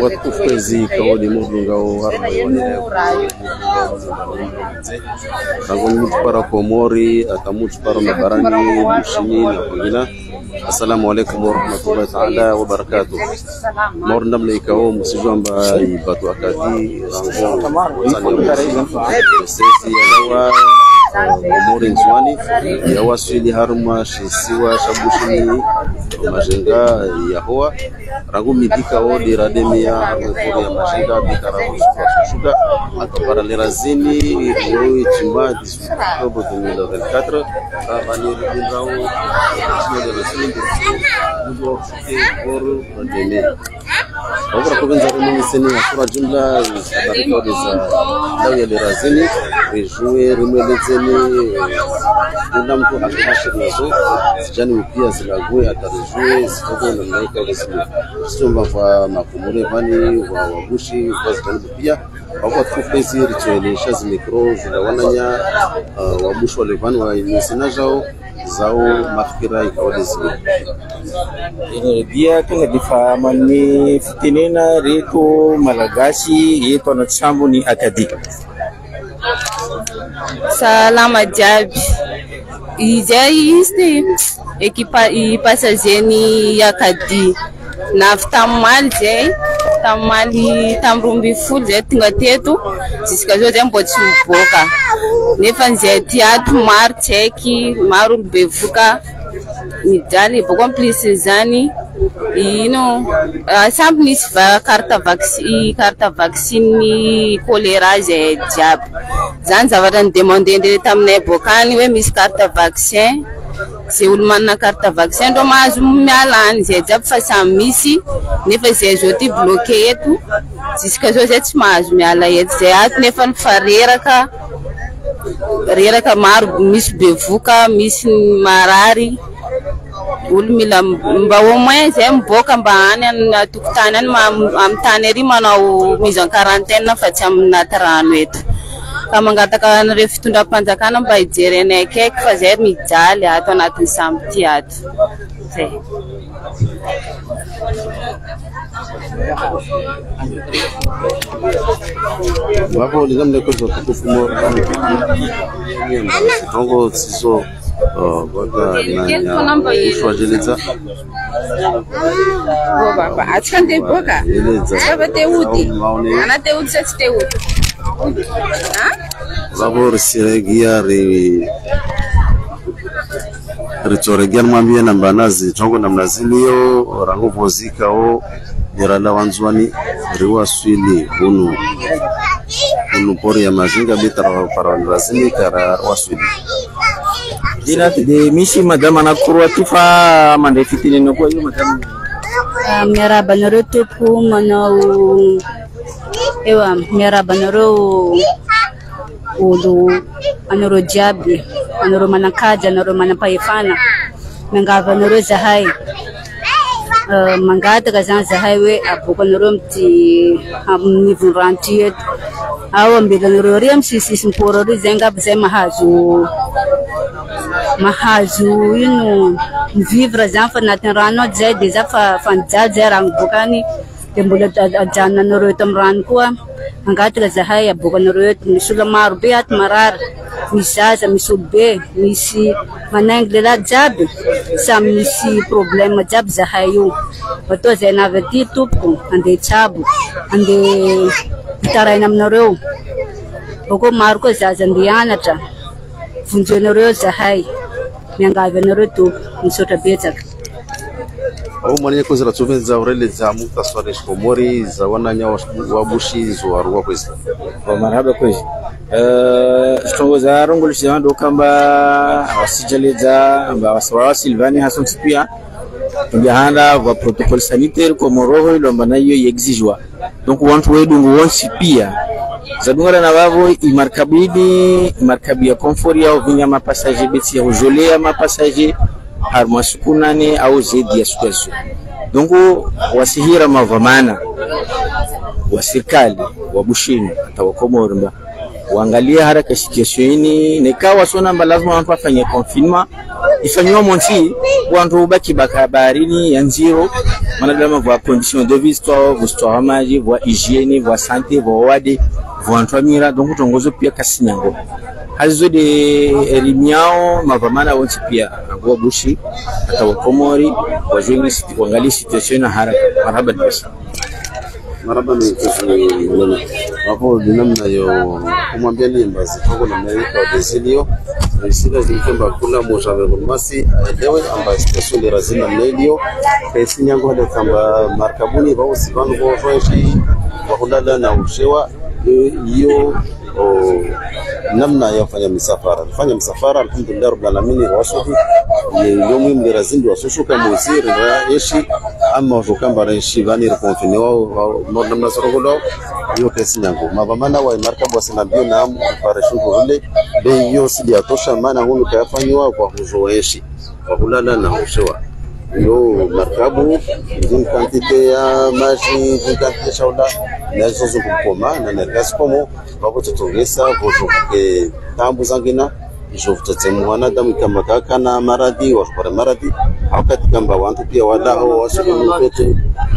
Watukwezi kaodi mudungao para komori atamutu para mabarani mushini na kwingina. Assalamu alaikum warahmatullahi ta'ala wabarakatuh. Mor namle ikao musijamba ibatu akadi sesi yawa komori nzwani yawa swili haruma shisiwa shabushini majenga yahoa rangu midika odi rademia harumefuri ya majenga bikara shuka atopara lerazini iroi chimba 18 Oktober 2024 rabani rindao de rasini mudo shuke koru rademe obra kobenza rumuni seni asura jumla sabarika odeza dawi lerazini rejue rumelezeni ndamko akashir nazo sijani pia zilagwe atarejue sitoko na naika odeza stomba kwa makumure vani wa wabushi kwa zitanibu pia wako tukupezi ritualisha zimikro zinawananya wabushi wale vani wa inisina zao mafikira ikawadezi dia kena difamani fitinena reto malagashi yeto anatsambo ni akadi. Salama jabi ijaiste ekipa ipasajeni yakadi naftamal je tamali tamrumbi full je tingatetu jiskazo je mbotsi mboka nefanze tiatu mar cheki maru bevuka nidali bokon please zani sampnis va karta vaccine kolera je jab zanza vadan demande tamne bokani we mis karta vaccin se ulmanna karta vaccin do mazum mialan je jab fa samisi nefa je joti bloqué etu jiskazo je mazum miala yet je at nefan farera ka mar mis bevuka mis marari ulmila mbawo moya zem boka mbana na tuktanan am taneri mana u mizan quarantaine na facham na tarano etu kama ngataka na refitunda panjakana mbaijere ne kek fazer mijali ato na tsamti atu se Babo nizamle kozo kufumo rongo sizo bota na ishwajeleza baba achande boka sabate udi anate udi sate udi babo risiregia ritoregia mwambie namba nazi tongo namnazilio rango vozika o derala wanzwani riwa swili hunu pori ya majinga bitara para lazini kara waswili Dina de misi madama na kurwa tifa mande fitini no ko yo madama mera banoro tupu mano ewa mera banoro udu anoro jabi anoro manakaja anoro manapaifana menga banoro zahai mangata kazan zahai we abukanoro mti amnivurantiet awo mbilanoro riam sisi simporo zenga bzema mahazu vivre zanfa natenrano zai dezafa fanjaja rangbukani tembula ajana noro tamran kwa angata zahaya bukanoro misula marbiat marar misaza misube misi mananglela jab sam misi problem jab zahayu wato zena veti tupu ande chabu ande tarainam noro boko marko zazandiana ta funcionero zahai miangaveno tu msota betak au mwenye kozera tuvenza urele za mutasware komori za wananya wabushi zo arwa kwezi kwa marhaba kwezi stongo za rongolo shando kamba wasijaleza amba wasawa Silvani hason pia ngahanda wa protocol sanitaire komoro ilomba nayo exigwa donc wantu wedungu wonsi pia zadungara na wavo imarkabi ya comfort ya vinyama passager beti ya ujolea ma passager harma sukunane au zedi ya sukwezo donc wasihira mavamana wa serikali wa bushini atawakomoramba waangalia haraka situation hii nikawa sona lazima wafanye confinement ifanywa monti wantu baki bakabarini ya nziro manadama voa condition de vie sto voa maji voa hygiene voa santé voa wade voa ntwamira donc tongozo pia kasinyango hazo de rimiao mavamana wonti pia ngwa bushi atawa komori wajweni wangali situation haraka marhaba basi marhaba ni hapo dinamna yo kumwambia nimba zitoko na Amerika Brazilio sida zikemba kuna moja masi elewe amba situation de razina mledio pesi nyango hada kamba markabuni bao sibango roshi wakudada na ushewa hiyo namna ya kufanya misafara alhamdulillah rabbil alamin washuhi ndio muhimu razindi wasushuka muisiri yeshi ama wakamba reshi bani rekonfine wao namna sorogodo hiyo pesi nyango mavamana wa markabu wasinabio na operation vile bei hiyo sidi atosha maana huko kayafanywa kwa kuzoeshi kwa kulala na ushewa ndio markabu ndio quantité ya maji quantité shauda na zozo kukoma na gas komo babo tutongesa vojoke tambu zangina jofutse mwana damu kama kaka na maradi wakora maradi wakati kamba wantu pia wadao wasulu mtoto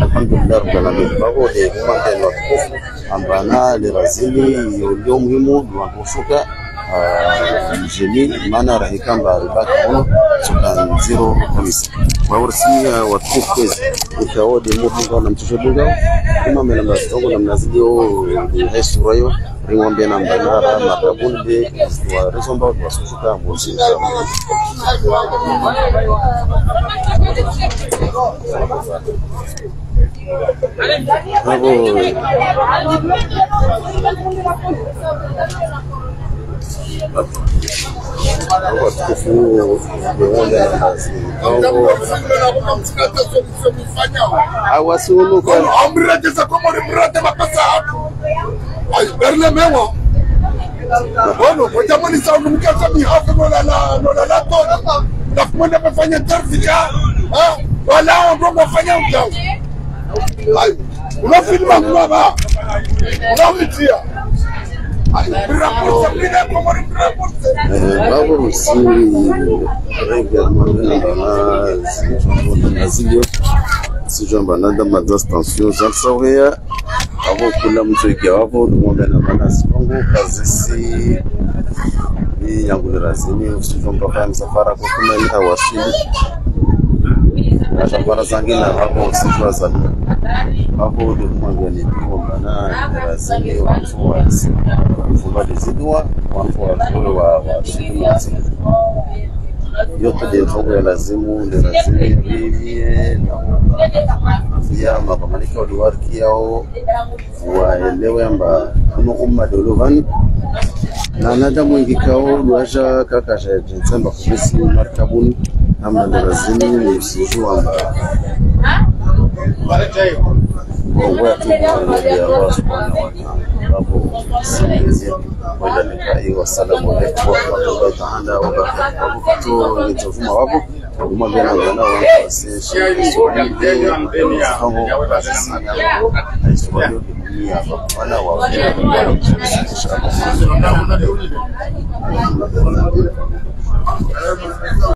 alhamdulillah rabbil alamin babo de manteno ambana le razili ndio muhimu wanashuka jeni maana rahikamba ribaka sudan zero kabisa waursia watufu kwezi utaode muhinga na mtushoduga kama mena stongo na mnazidio hesurayo ringombe na mbanara makabunde wa resomba wa susuka mbuzi awasulu kwa amrate za komori mrate mapasa hapo ay berle mewa bono kwa jamani saunu mkasa bihafu nolala toda na kumenda pafanya tarfika wala wabongo wafanya ujao ay unafilma mnaba unafitia babu si rega na zilio si jamba nada madas tension za sauria hapo kula mtu ikiwapo ngombe na manasi kongo kazi si ni yangu razini usijomba kwa msafara kwa kuna ni hawasili na safara zingine hapo sijua sana hapo ndio mwanga ni kwa maana razini wafuasi mfumadi zidwa wa shirika yote ndio fungu ya lazimu ndio razini vivie ya mapamanika waliwarki yao waelewe amba kama umma dolovani na nadamu ingikao luaja kaka jensamba kubisi markabuni ama ndio razini ni usiju amba kwa tu ya Allah subhanahu wa ta'ala hapo sisi wala nikai wasalamu alaykum wa rahmatullahi ta'ala wa barakatuh nitofuma wapo kwa maana wana wasisi wana wa